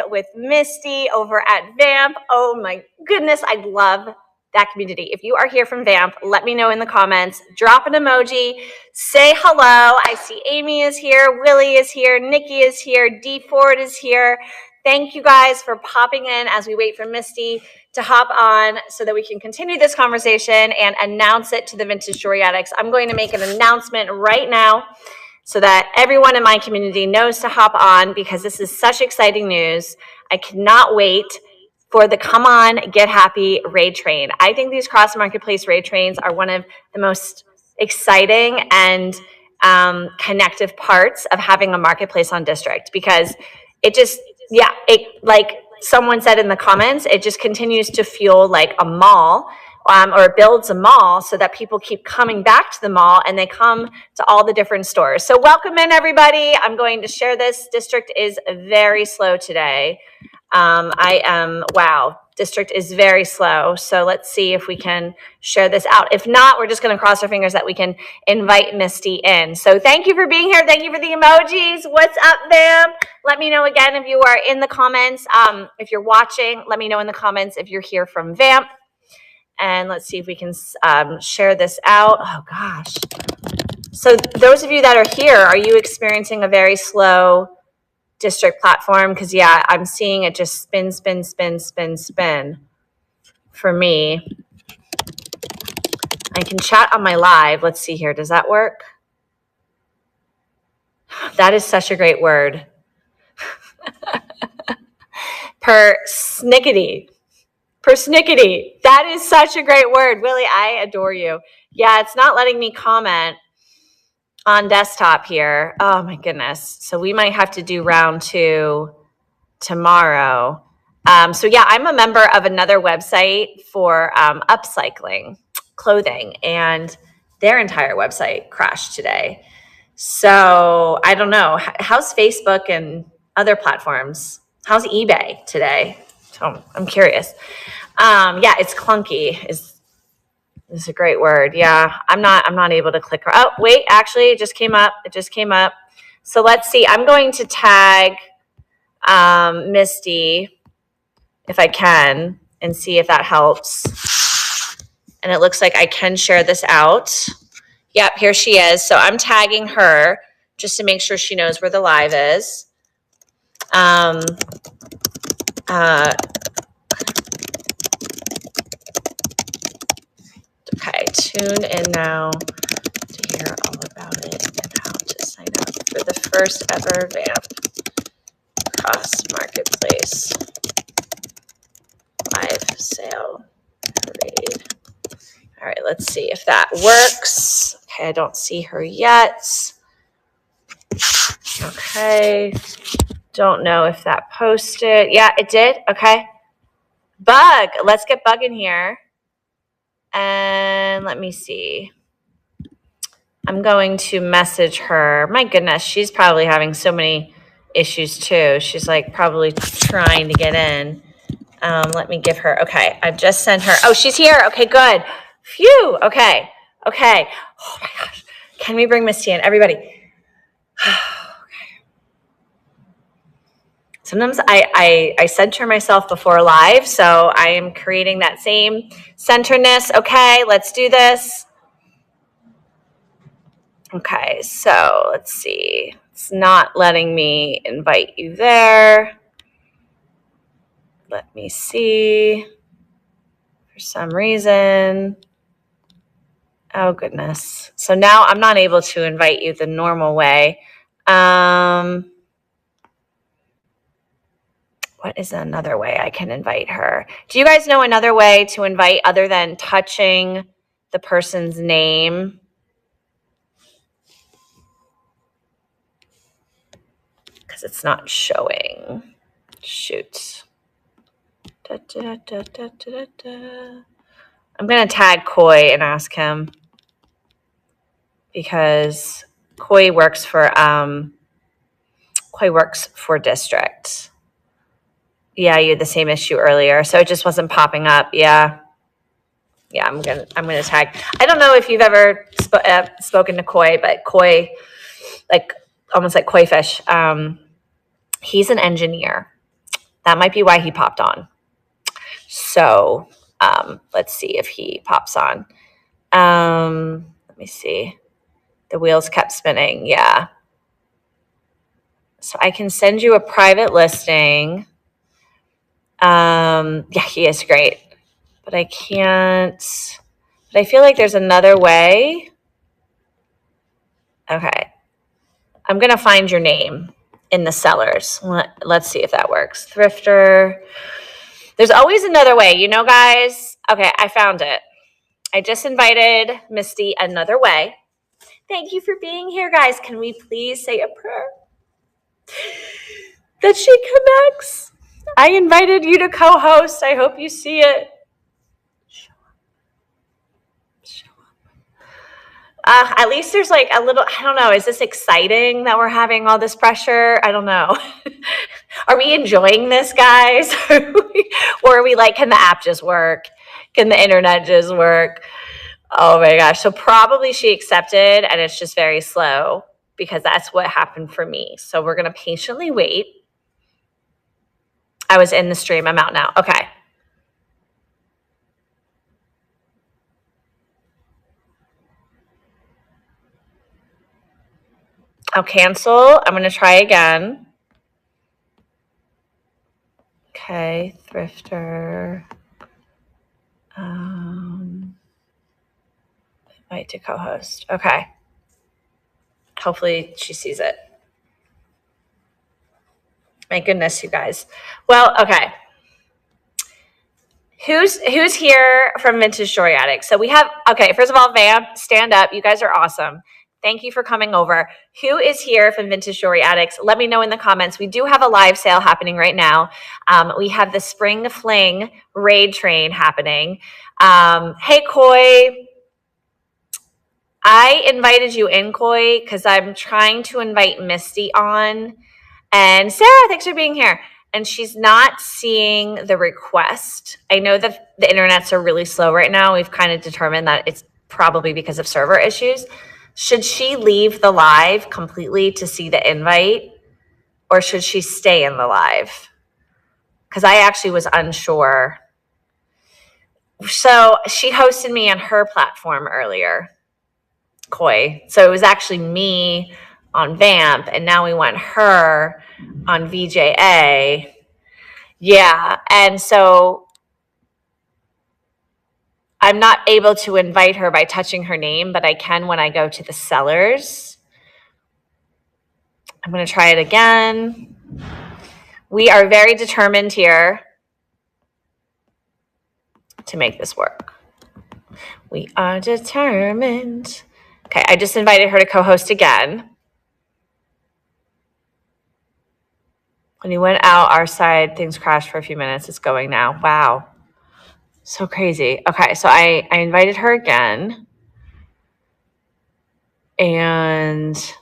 with Misty over at Vamp. Oh my goodness, I love that community. If you are here from Vamp, let me know in the comments. Drop an emoji. Say hello. I see Amy is here. Willie is here. Nikki is here. D Ford is here. Thank you guys for popping in as we wait for Misty to hop on so that we can continue this conversation and announce it to the Vintage Jewelry Addicts. I'm going to make an announcement right now so that everyone in my community knows to hop on, because this is such exciting news. I cannot wait for the Come On, Get Happy raid train. I think these cross marketplace raid trains are one of the most exciting and connective parts of having a marketplace on District, because it just, like someone said in the comments, it just continues to fuel like a mall, or it builds a mall so that people keep coming back to the mall and they come to all the different stores. So welcome in, everybody. I'm going to share this. District is very slow today. Wow, District is very slow. So let's see if we can share this out. If not, we're just going to cross our fingers that we can invite Misty in. So thank you for being here. Thank you for the emojis. What's up, Vamp? Let me know again if you are in the comments. If you're watching, let me know in the comments if you're here from Vamp. And let's see if we can share this out. Oh, gosh. So those of you that are here, are you experiencing a very slow District platform? Because, yeah, I'm seeing it just spin for me. I can chat on my live. Let's see here. Does that work? That is such a great word. Persnickety. That is such a great word. Willie, I adore you. Yeah, it's not letting me comment on desktop here. Oh, my goodness. So we might have to do round 2 tomorrow. So, yeah, I'm a member of another website for upcycling clothing, and their entire website crashed today. So I don't know. How's Facebook and other platforms? How's eBay today? So I'm curious. Yeah, it's clunky. Is a great word. Yeah, I'm not able to click. Oh, wait, actually, it just came up. So let's see. I'm going to tag Misty if I can and see if that helps. And it looks like I can share this out. Yep, here she is. So I'm tagging her just to make sure she knows where the live is. Okay, tune in now to hear all about it and how to sign up for the first ever Vamp Cross Marketplace live sale raid. All right, let's see if that works. Okay, I don't see her yet. Okay, don't know if that posted. Yeah, it did. Okay. Bug. Let's get Bug in here. And let me see. I'm going to message her. My goodness, she's probably having so many issues too. She's like probably trying to get in. Let me give her. Okay, I've just sent her. Oh, she's here. Okay, good. Phew. Okay. Oh my gosh. Can we bring Misty in? Everybody. Okay. Sometimes I center myself before live, so I am creating that same centeredness. Okay, let's do this. Okay, so let's see. It's not letting me invite you there. Let me see. For some reason. Oh, goodness. So now I'm not able to invite you the normal way. What is another way I can invite her? Do you guys know another way to invite other than touching the person's name? Because it's not showing. Shoot. I'm going to tag Coy and ask him, because Coy works for District. Yeah, you had the same issue earlier, so it just wasn't popping up. Yeah, I'm gonna tag. I don't know if you've ever spoken to Coy, but Coy, like almost like Koi Fish, he's an engineer, That might be why he popped on. So let's see if he pops on. Let me see. The wheels kept spinning. Yeah. So I can send you a private listing. Yeah, he is great. But I can't. But I feel like there's another way. Okay. I'm going to find your name in the sellers. Let's see if that works. Thrifter. There's always another way, you know, guys. Okay, I found it. I just invited Misty another way. Thank you for being here, guys. Can we please say a prayer that she connects? I invited you to co-host. I hope you see it. At least there's like a little, I don't know, is this exciting that we're having all this pressure? I don't know. Are we enjoying this, guys? Or are we like, can the app just work? Can the internet just work? Oh my gosh. So probably she accepted and it's just very slow because that's what happened for me. So we're going to patiently wait. I was in the stream. I'm out now. Okay. I'll cancel. I'm going to try again. Okay. Thrifter. Invite to co-host. Okay. Hopefully she sees it. My goodness, you guys. Well, okay. Who's here from Vintage Jewelry Addict? So we have, okay, first of all, Vamp, stand up. You guys are awesome. Thank you for coming over. Who is here from Vintage Jewelry Addicts? Let me know in the comments. We do have a live sale happening right now. We have the Spring Fling Raid Train happening. Hey, Koi. I invited you in, Koi, because I'm trying to invite Misty on. And Sarah, thanks for being here. And she's not seeing the request. I know that the internets are really slow right now. We've kind of determined that it's probably because of server issues. Should she leave the live completely to see the invite, or should she stay in the live? Because I actually was unsure. So she hosted me on her platform earlier, Koi. So it was actually me on Vamp, and now we want her on VJA. Yeah, and so I'm not able to invite her by touching her name, but I can when I go to the sellers. I'm going to try it again. We are very determined here to make this work. We are determined. Okay, I just invited her to co-host again. When you went out our side, things crashed for a few minutes. It's going now. Wow. So crazy. Okay, so I invited her again. And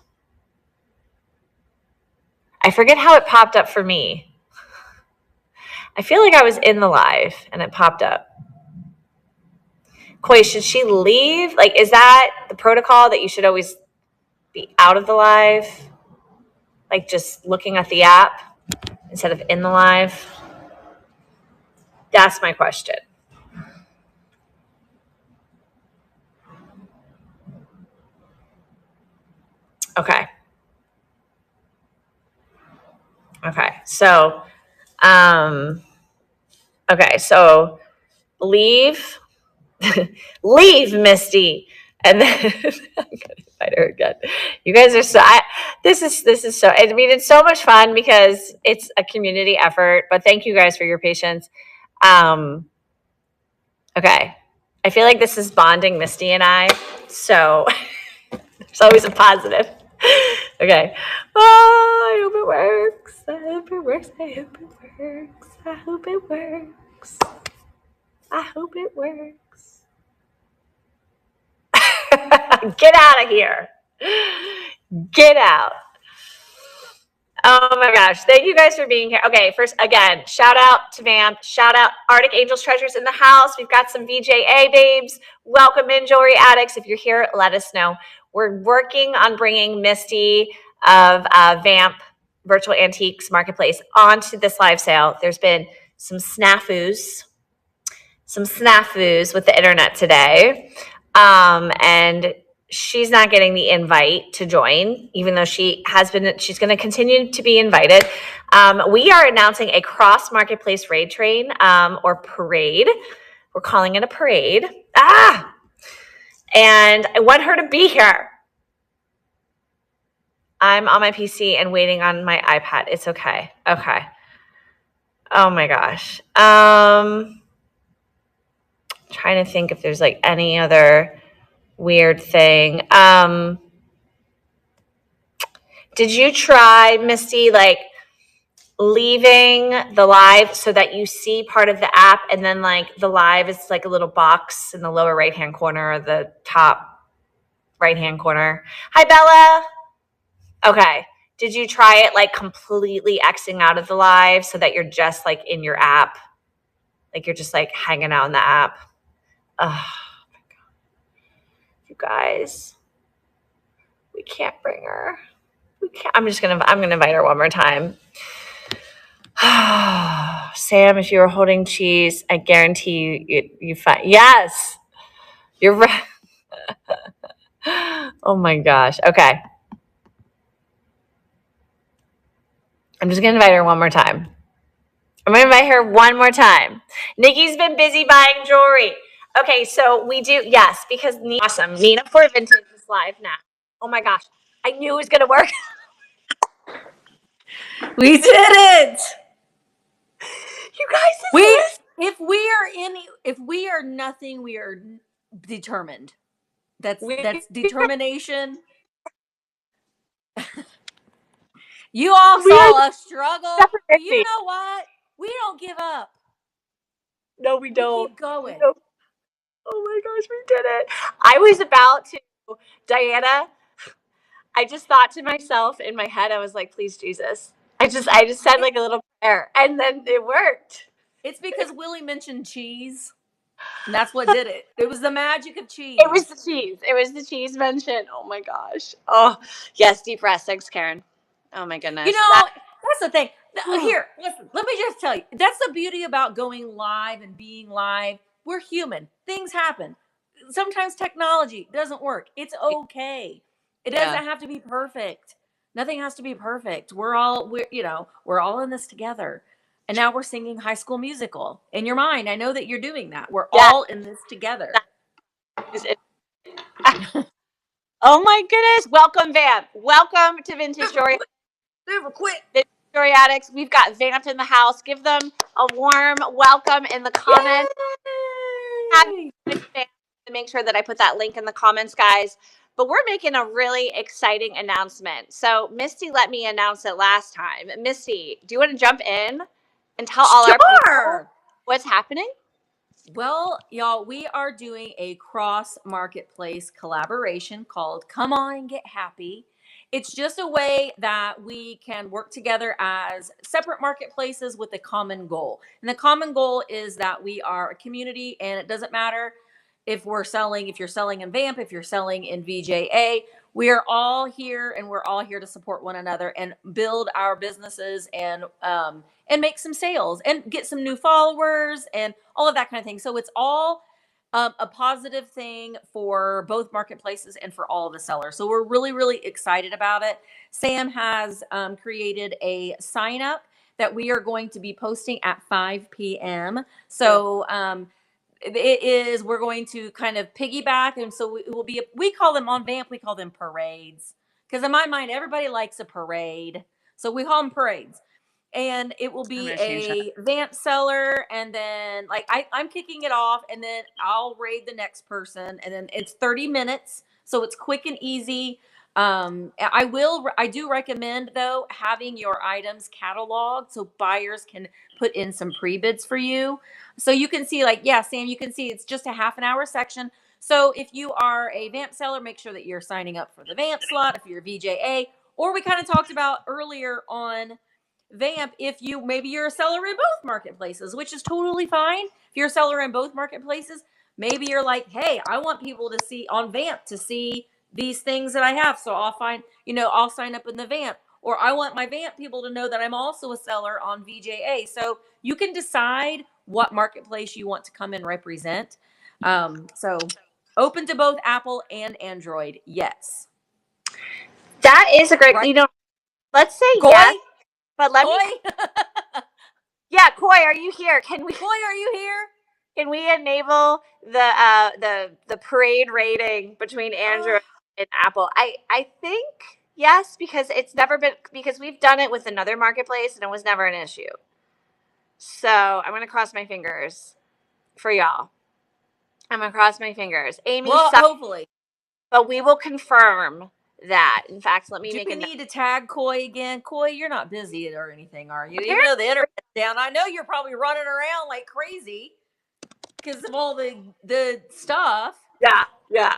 I forget how it popped up for me. I feel like I was in the live and it popped up. Koi, should she leave? Like, is that the protocol that you should always be out of the live? Like just looking at the app instead of in the live? That's my question. Okay. Okay. So, leave, leave, Misty. And then I'm gonna invite her again. You guys are so, this is so, I mean, it's so much fun because it's a community effort, but thank you guys for your patience. Okay. I feel like this is bonding Misty and I. So it's always a positive. Okay. Oh, I hope it works. I hope it works. I hope it works. I hope it works. I hope it works. Get out of here. Get out. Oh my gosh. Thank you guys for being here. Okay, first, again, shout out to Vamp. Shout out Arctic Angels Treasures in the house. We've got some VJA babes. Welcome in, Jewelry Addicts. If you're here, let us know. We're working on bringing Misty of Vamp Virtual Antiques Marketplace onto this live sale. There's been some snafus with the internet today. And she's not getting the invite to join, even though she's going to continue to be invited. We are announcing a cross marketplace raid train, or parade. We're calling it a parade. And I want her to be here. I'm on my PC and waiting on my iPad. It's okay. Okay. Oh my gosh. Trying to think if there's like any other weird thing. Did you try, Misty, like leaving the live so that you see part of the app and then like the live is like a little box in the lower right-hand corner or the top right-hand corner? Hi, Bella. Okay. Did you try it like completely Xing out of the live so that you're just like in your app? Like you're just like hanging out in the app? Oh my God. You guys, we can't bring her. We can't. I'm gonna invite her one more time. Sam, if you were holding cheese, I guarantee you find. Yes, you're right. Oh my gosh. Okay. I'm just going to invite her one more time. I'm going to invite her one more time. Nikki's been busy buying jewelry. Okay, so we do, yes, because awesome. Nina for Vintage is live now. Oh my gosh. I knew it was going to work. We did it. You guys, if we are nothing, we are determined. That's determination. You all saw us struggle. But you know what? We don't give up. No, we don't. We keep going. Oh my gosh, we did it. I was about to, Diana, I just thought to myself in my head, I was like, please, Jesus. I just said like a little prayer, and then it worked. It's because Willie mentioned cheese. And that's what did it. It was the magic of cheese. It was the cheese. It was the cheese mention. Oh my gosh. Oh, yes, deep breath. Thanks, Karen. Oh my goodness. You know, that's the thing. Here, listen, let me just tell you. That's the beauty about going live and being live. We're human. Things happen. Sometimes technology doesn't work. It's okay. It doesn't have to be perfect. Nothing has to be perfect. We're all in this together. And now we're singing High School Musical. In your mind, I know that you're doing that. We're all in this together. Oh my goodness. Welcome, Vamp. Welcome to Vintage Jewelry. Super quick. Vintage Jewelry Addicts. We've got Vamp in the house. Give them a warm welcome in the comments. Make sure that I put that link in the comments, guys. But we're making a really exciting announcement. So Misty let me announce it last time. Misty, do you want to jump in and tell all our people what's happening? Well, y'all, we are doing a cross marketplace collaboration called Come On Get Happy. It's just a way that we can work together as separate marketplaces with a common goal. And the common goal is that we are a community, and it doesn't matter if you're selling in Vamp, if you're selling in VJA, we are all here, and we're all here to support one another and build our businesses and make some sales and get some new followers and all of that kind of thing. So it's all a positive thing for both marketplaces and for all of the sellers. So we're really, really excited about it. Sam has created a sign up that we are going to be posting at 5 p.m. So we're going to kind of piggyback. And so it will be, we call them on Vamp, we call them parades. Because in my mind, everybody likes a parade. So we call them parades. And it will be a Vamp seller, and then like I'm kicking it off, and then I'll raid the next person, and then it's 30 minutes, so it's quick and easy. I do recommend though having your items cataloged so buyers can put in some pre-bids for you, so you can see Sam, you can see it's just a half an hour section. So if you are a Vamp seller, make sure that you're signing up for the Vamp slot. If you're VJA, or we kind of talked about earlier on Vamp, if you're a seller in both marketplaces, which is totally fine. If you're a seller in both marketplaces, maybe you're like, hey, I want people to see on Vamp to see these things that I have. So I'll sign up in the Vamp. or I want my Vamp people to know that I'm also a seller on VJA. So you can decide what marketplace you want to come and represent. So open to both Apple and Android. Yes. That is a great, Right. let's say Koi, yes, but let me, Koi, yeah, Koi, are you here? Can we, Koi, are you here? can we enable the parade rating between Android and Apple? I think yes, because it's never been, because we've done it with another marketplace and it was never an issue. So I'm gonna cross my fingers for y'all. I'm gonna cross my fingers. Amy, Well, hopefully. but we will confirm that. In fact, let me Do make we a note. need to tag Koi again? Koi, you're not busy or anything, are you? Even Apparently, though the internet's down, I know you're probably running around like crazy because of all the stuff. yeah.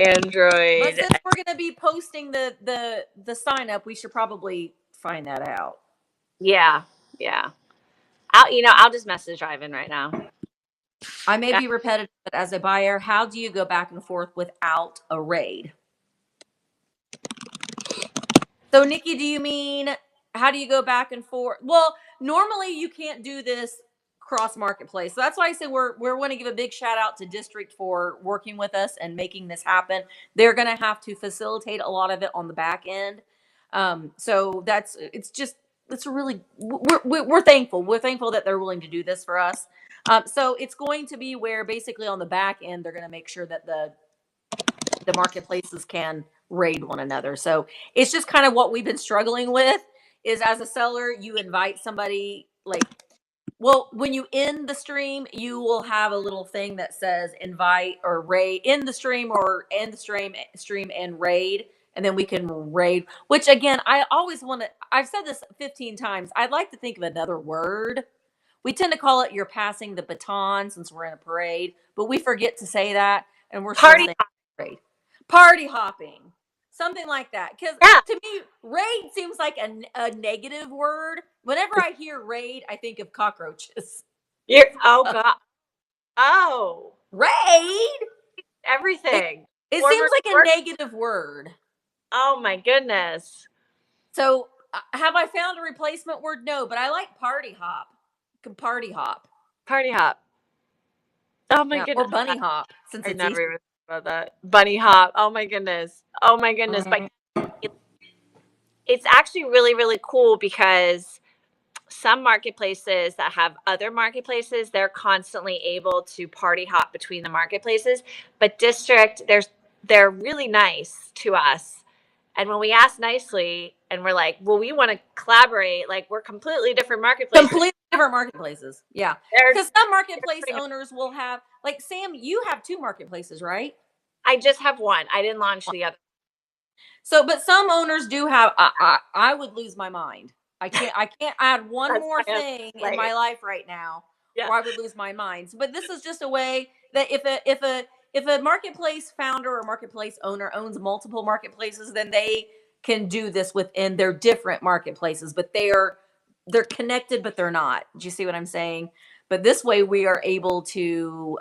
Android. But since we're gonna be posting the sign up, we should probably find that out. Yeah. I'll just message Driving right now. I may be repetitive, but as a buyer, how do you go back and forth without a raid? So, Nikki, do you mean how do you go back and forth? Well, normally you can't do this cross marketplace. So that's why I say we want to give a big shout out to District for working with us and making this happen. They're going to have to facilitate a lot of it on the back end. So it's really we're thankful. We're thankful that they're willing to do this for us. So it's going to be where basically on the back end they're going to make sure that the marketplaces can raid one another. So it's just kind of what we've been struggling with is as a seller, you invite somebody like, well, when you end the stream, you will have a little thing that says invite or raid in the stream or end the stream and raid. And then we can raid, which again, I always want to, I've said this 15 times. I'd like to think of another word. We tend to call it you're passing the baton since we're in a parade, but we forget to say that. And we're still Party. saying parade. Party hopping, something like that. Because Yeah. to me, raid seems like a negative word. Whenever I hear raid, I think of cockroaches. Oh God. Oh. Raid? Everything. It Former seems like a sport- negative word. Oh my goodness. So have I found a replacement word? No, but I like party hop. Party hop. Party hop. Oh my Yeah, goodness. or bunny hop since I it's never easy. even thought about that. Bunny hop. Oh my goodness. Mhm. But it's actually really, really cool because some marketplaces that have other marketplaces, they're constantly able to party hop between the marketplaces. But District, they're really nice to us. And when we ask nicely and we're like, well, we want to collaborate, like we're completely different marketplaces. Completely different marketplaces. Yeah. They're- Because some marketplace owners will have, like Sam, you have 2 marketplaces, right? I just have one. I didn't launch the other. So, but some owners do have. I would lose my mind. I can't add one That's more why I'm thing in like- my life right now, Yeah. or I would lose my mind. But this is just a way that if a marketplace founder or marketplace owner owns multiple marketplaces, then they can do this within their different marketplaces. But they're connected, but they're not. Do you see what I'm saying? But this way, we are able to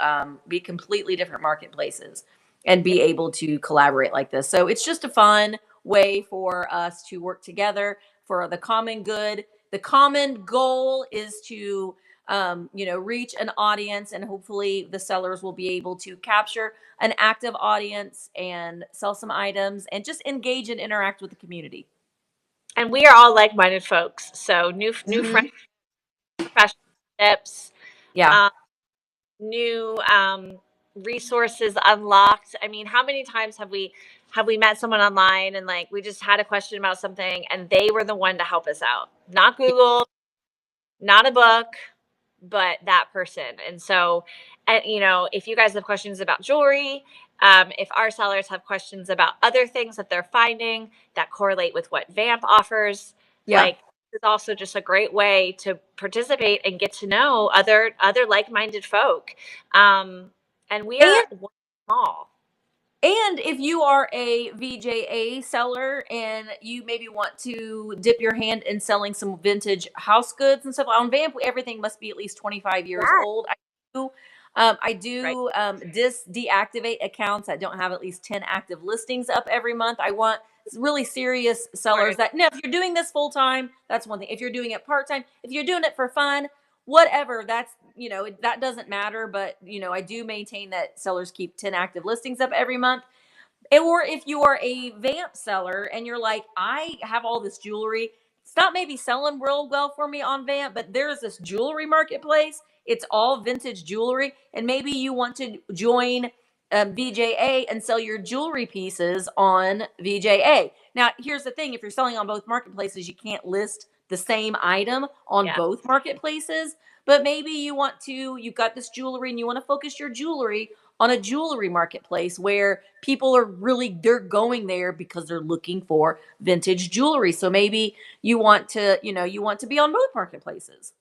be completely different marketplaces and be able to collaborate like this. So it's just a fun way for us to work together for the common good. The common goal is to reach an audience, and hopefully the sellers will be able to capture an active audience and sell some items and just engage and interact with the community. And we are all like-minded folks. So new friends, professional tips, Yeah. new resources unlocked. I mean, how many times have we met someone online and like we just had a question about something and they were the one to help us out? Not Google, not a book, but that person. And so, if you guys have questions about jewelry, if our sellers have questions about other things that they're finding that correlate with what Vamp offers, Yeah. like it's also just a great way to participate and get to know other like-minded folk. And we are small. And if you are a VJA seller and you maybe want to dip your hand in selling some vintage house goods and stuff on Vamp, everything must be at least 25 years old. I do deactivate accounts that don't have at least 10 active listings up every month. I want really serious sellers that, no, if you're doing this full time, that's one thing. If you're doing it part time, if you're doing it for fun, whatever, that's, that doesn't matter. But, I do maintain that sellers keep 10 active listings up every month. Or if you are a Vamp seller and you're like, I have all this jewelry, it's not maybe selling real well for me on Vamp, but there's this jewelry marketplace. It's all vintage jewelry. And maybe you want to join VJA and sell your jewelry pieces on VJA. Now, here's the thing. If you're selling on both marketplaces, you can't list the same item on both marketplaces. But maybe you've got this jewelry and you want to focus your jewelry on a jewelry marketplace where people they're going there because they're looking for vintage jewelry. So maybe you want to be on both marketplaces.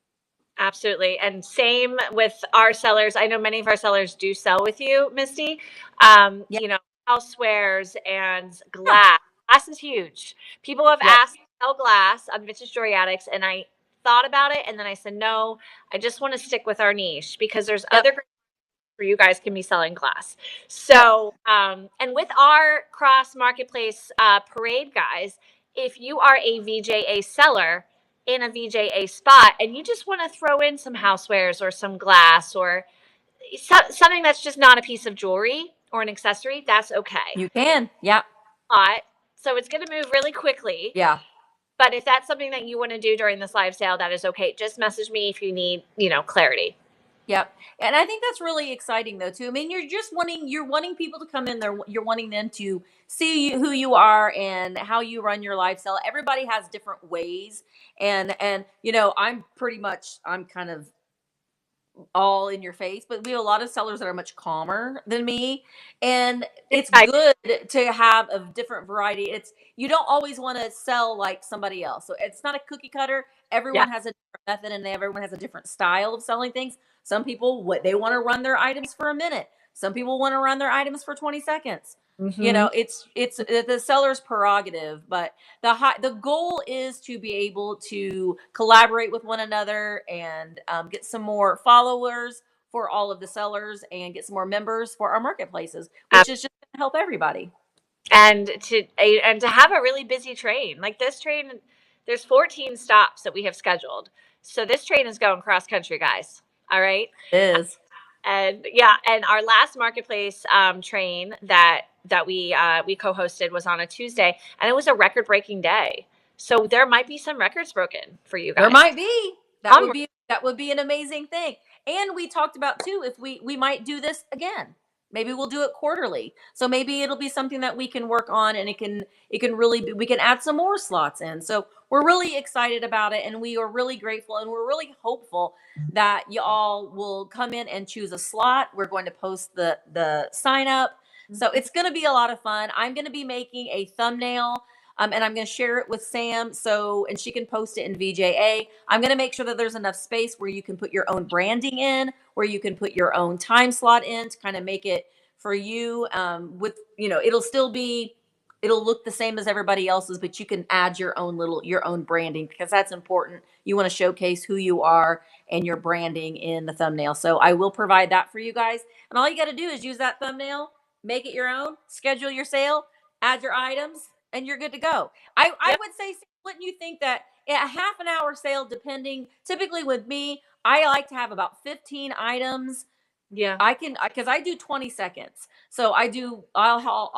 Absolutely. And same with our sellers. I know many of our sellers do sell with you, Misty. Housewares and glass. Glass is huge. People have asked to sell glass on Vintage Jewelry Addicts, and I thought about it, and then I said, no, I just want to stick with our niche because there's other where you guys can be selling glass. So, and with our cross marketplace parade, guys, if you are a VJA seller in a VJA spot and you just want to throw in some housewares or some glass or something that's just not a piece of jewelry or an accessory, that's okay. You can, yeah. So it's going to move really quickly. Yeah. But if that's something that you want to do during this live sale, that is okay. Just message me if you need, clarity. Yep. And I think that's really exciting though too. I mean, you're wanting people to come in there. You're wanting them to see who you are and how you run your live sale. Everybody has different ways. And I'm kind of all in your face, but we have a lot of sellers that are much calmer than me. And it's good to have a different variety. You don't always want to sell like somebody else. So it's not a cookie cutter. Everyone has a different method and everyone has a different style of selling things. Some people, they want to run their items for a minute. Some people want to run their items for 20 seconds. Mm-hmm. It's the seller's prerogative, but the goal is to be able to collaborate with one another and get some more followers for all of the sellers and get some more members for our marketplaces, which is just going to help everybody. And to have a really busy train like this train, there's 14 stops that we have scheduled. So this train is going cross country, guys. All right. It is. And our last marketplace train that we co-hosted was on a Tuesday, and it was a record-breaking day. So there might be some records broken for you guys. There might be. That would be an amazing thing. And we talked about too, if we might do this again. Maybe we'll do it quarterly. So maybe it'll be something that we can work on, and it can really be, we can add some more slots in. So we're really excited about it, and we are really grateful, and we're really hopeful that you all will come in and choose a slot. We're going to post the sign up. So it's going to be a lot of fun. I'm going to be making a thumbnail, and I'm going to share it with Sam and she can post it in VJA. I'm going to make sure that there's enough space where you can put your own branding in, where you can put your own time slot in to kind of make it for you. It'll look the same as everybody else's, but you can add your own branding, because that's important. You want to showcase who you are and your branding in the thumbnail. So I will provide that for you guys. And all you got to do is use that thumbnail, make it your own, schedule your sale, add your items, and you're good to go. I would say, wouldn't you think that a half an hour sale, typically with me, I like to have about 15 items. Yeah, because I do 20 seconds. So I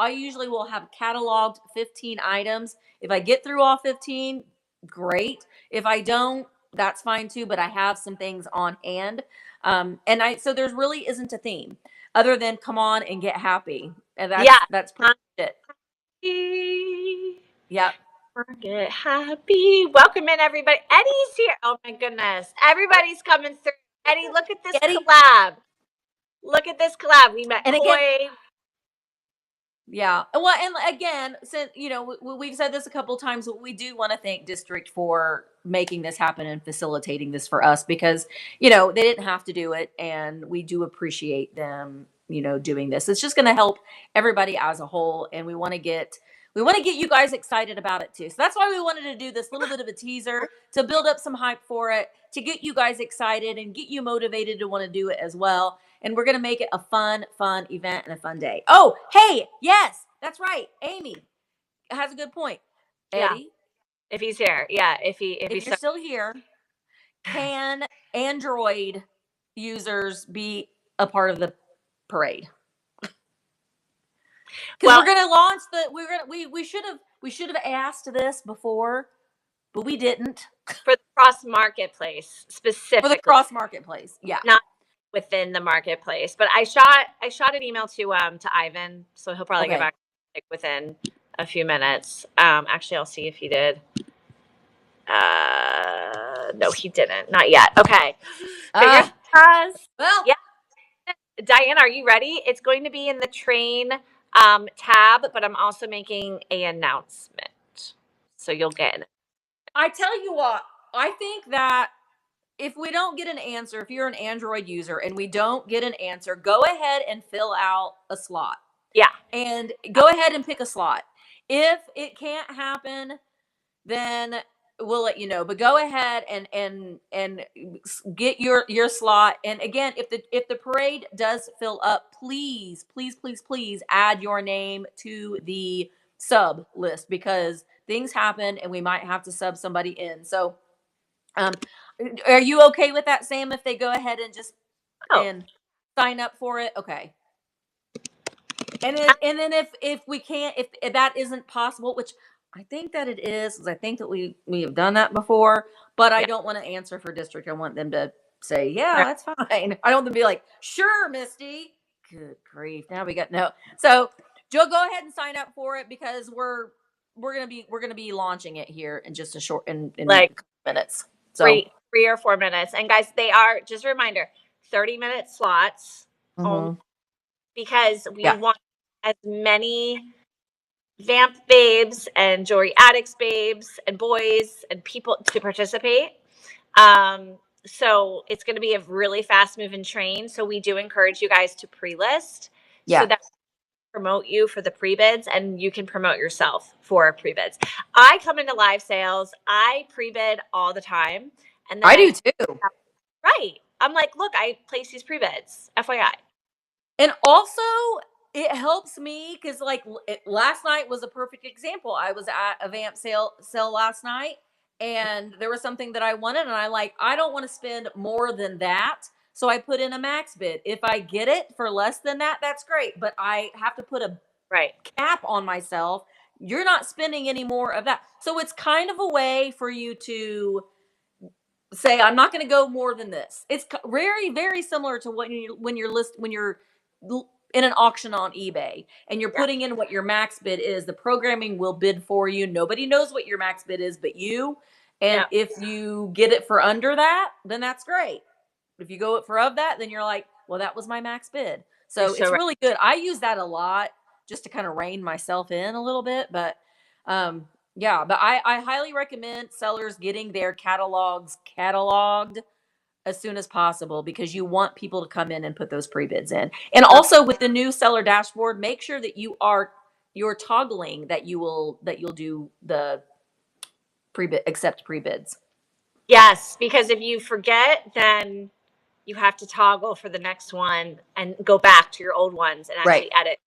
usually will have cataloged 15 items. If I get through all 15, great. If I don't, that's fine too, but I have some things on hand. So there really isn't a theme other than come on and get happy. And that's pretty much it. Yep. Get happy. Welcome in, everybody. Eddie's here. Oh my goodness. Everybody's coming through. Eddie, look at this collab. Look at this collab. We met Koi. Yeah. Well, and again, since we've said this a couple of times, but we do want to thank District for making this happen and facilitating this for us, because they didn't have to do it, and we do appreciate them doing this. It's just going to help everybody as a whole, and we want to get you guys excited about it too. So that's why we wanted to do this little bit of a teaser to build up some hype for it, to get you guys excited and get you motivated to want to do it as well. And we're going to make it a fun event and a fun day. Oh, hey, yes, that's right. Amy, has a good point. Yeah. Eddie, If he's here. Yeah. If if he's you're still here, can Android users be a part of the parade? Because well, we're gonna launch the we should have asked this before, but we didn't. for the cross marketplace For the specifically, cross marketplace. Yeah. not within the marketplace. But I shot an email to Ivan, so he'll probably get Okay. back like within a few minutes. Actually, I'll see if he did. No, he didn't. Not yet. Okay. Fingers crossed. Well, Yeah. Diane, are you ready? It's going to be in the train tab, but I'm also making an announcement. So you'll get it. I tell you what, I think that if we don't get an answer, if you're an Android user and we don't get an answer, go ahead and fill out a slot. Yeah. And go ahead and pick a slot. If it can't happen, then we'll let you know. But go ahead and get your slot. And again, if the parade does fill up, please, please, please, please add your name to the sub list, because things happen and we might have to sub somebody in. So are you okay with that, Sam, if they go ahead and just and sign up for it? Okay. And then if we can't, if that isn't possible, which I think that it is, because I think that we have done that before, but I Yeah. don't want to answer for district. I want them to say, yeah, that's fine. I don't want them to be like, sure, Misty. Good grief. Now we got no. So Joe, go ahead and sign up for it, because we're gonna be launching it here in just a short in Like a couple minutes. So 3 or 4 minutes. And guys, they are, just a reminder, 30-minute slots only, because we yeah. want as many Vamp babes and Jewelry Addicts babes and boys and people to participate. So it's going to be a really fast moving train. So we do encourage you guys to pre-list Yeah. so that we promote you for the pre-bids, and you can promote yourself for pre-bids. I come into live sales. I pre-bid all the time. And then I do too. Right. I'm like, look, I place these pre-bids, FYI. And also, it helps me because, like, last night was a perfect example. I was at a Vamp sale last night, and there was something that I wanted, and I don't want to spend more than that, so I put in a max bid. If I get it for less than that, that's great, but I have to put a Right. cap on myself. You're not spending any more of that, so it's kind of a way for you to say, I'm not going to go more than this. It's very, very similar to when you're in an auction on eBay and you're putting in what your max bid is. The programming will bid for you. Nobody knows what your max bid is but you. And if you get it for under that, then that's great. If you go it for of that, then you're like, well, that was my max bid. So it's really good. I use that a lot just to kind of rein myself in a little bit. But yeah, but I highly recommend sellers getting their catalogs cataloged as soon as possible, because you want people to come in and put those pre-bids in. And also with the new seller dashboard, make sure that you're toggling that you'll do the pre-bid, accept pre-bids. Yes, because if you forget, then you have to toggle for the next one and go back to your old ones and actually edit.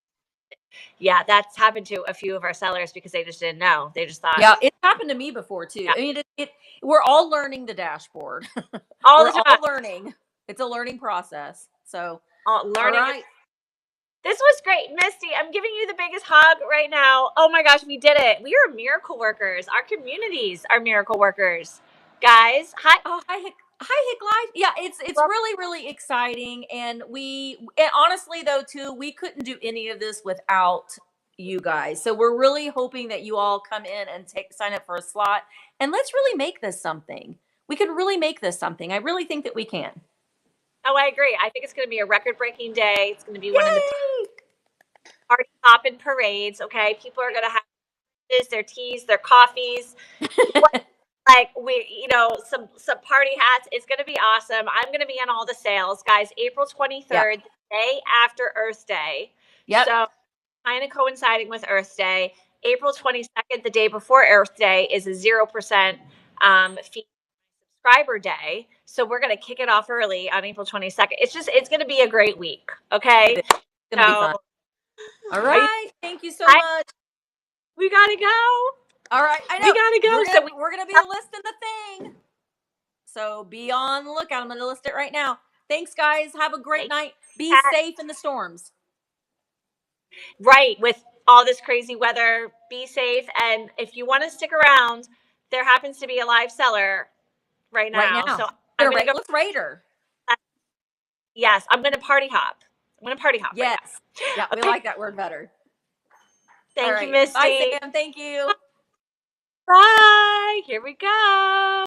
Yeah, that's happened to a few of our sellers because they just didn't know. They just thought. Yeah, it's happened to me before too. Yeah. I mean, we're all learning the dashboard. All we're the time. all learning. It's a learning process. So learning. All right. This was great, Misty. I'm giving you the biggest hug right now. Oh my gosh, we did it. We are miracle workers. Our communities are miracle workers, guys. Hi. Oh, hi, Hick Life. Yeah, it's really, really exciting. And honestly though too, we couldn't do any of this without you guys. So we're really hoping that you all come in and sign up for a slot, and let's really make this something. We could really make this something. I really think that we can. Oh, I agree. I think it's going to be a record-breaking day. It's going to be one of the party poppin' parades. Okay, people are going to have their teas, their coffees. Like some party hats. It's going to be awesome. I'm going to be on all the sales, guys. April 23rd, the day after Earth Day. Yep. So kind of coinciding with Earth Day. April 22nd, the day before Earth Day, is a 0% fee subscriber day. So we're going to kick it off early on April 22nd. It's going to be a great week. Okay. It's going to be fun. All right. Thank you so much. We gotta go. All right, I know. We gotta go. We're gonna be listing the thing. So be on the lookout. I'm gonna list it right now. Thanks, guys. Have a great night. Be safe in the storms. Right, with all this crazy weather, be safe. And if you want to stick around, there happens to be a live seller right now. So I'm gonna go. Let's rate her. Yes, I'm gonna party hop. I'm gonna party hop. Yes. Right now. Yeah, we like that word better. Thank you, Misty. Bye, Sam. Thank you. Bye. Here we go.